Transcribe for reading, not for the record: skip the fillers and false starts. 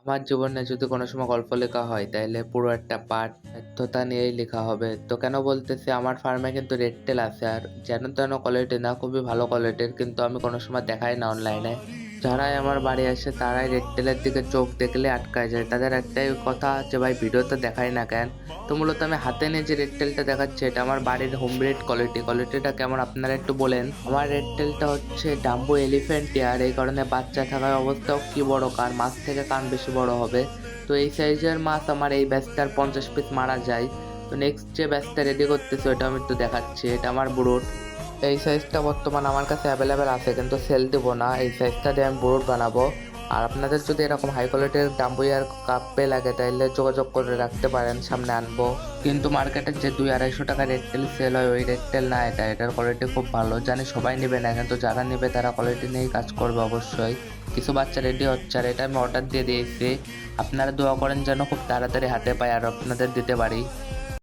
আমার জীবনে যদি কোনো সময় গল্প লেখা হয় তাইলে পুরো একটা পার্ট ব্যর্থতা নিয়েই লেখা হবে। তো কেন বলতেছি, আমার ফার্মে কিন্তু রেড টেল আছে, আর যেন তেন কোয়ালিটি না, খুবই ভালো কোয়ালিটির, কিন্তু আমি কোনো সময় দেখাই না অনলাইনে। যারাই আমার বাড়ি আসে তারাই রেড টেলের দিকে চোখ দেখলে আটকায় যায়, তাদের একটাই কথা যে ভাই ভিডিওতে দেখাই না কেন। তো মূলত আমি হাতে নিয়ে যে রেড টেলটা দেখাচ্ছি এটা আমার বাড়ির হোম ব্রিড কোয়ালিটিটা কেমন আপনারা একটু বলেন। আমার রেড টেলটা হচ্ছে ডাম্বো এলিফ্যান্ট টিয়ার, এই কারণে বাচ্চা থাকার অবস্থাও কি বড় কান, মাছ থেকে কান বেশি বড় হবে। তো এই সাইজের মাছ আমার এই ব্যাচটার 50 পিস মারা যায়। তো নেক্সট যে ব্যাচটা রেডি করতেছে ওটা আমি একটু দেখাচ্ছি, এটা আমার ব্রুড। এই সাইজটা বর্তমান আমার কাছে অ্যাভেলেবেল আছে, কিন্তু সেল দেবো না, এই সাইজটা দিয়ে আমি ব্রুড বানাবো। আর আপনাদের যদি এরকম হাই কোয়ালিটির ডাম্বুইয়ার কাপে লাগে তাহলে যোগাযোগ করে রাখতে পারেন, সামনে আনবো। কিন্তু মার্কেটের যে 200-250 টাকা রেড টেল সেল হয় ওই রেড টেল না, এটার কোয়ালিটি খুব ভালো, জানি সবাই নেবে না, কিন্তু যারা নেবে তারা কোয়ালিটি নিয়েই কাজ করবে অবশ্যই। কিছু বাচ্চা রেডি হচ্ছে আর এটা আমি অর্ডার দিয়ে দিয়েছি, আপনারা দোয়া করেন যেন খুব তাড়াতাড়ি হাতে পাই আর আপনাদের দিতে পারি।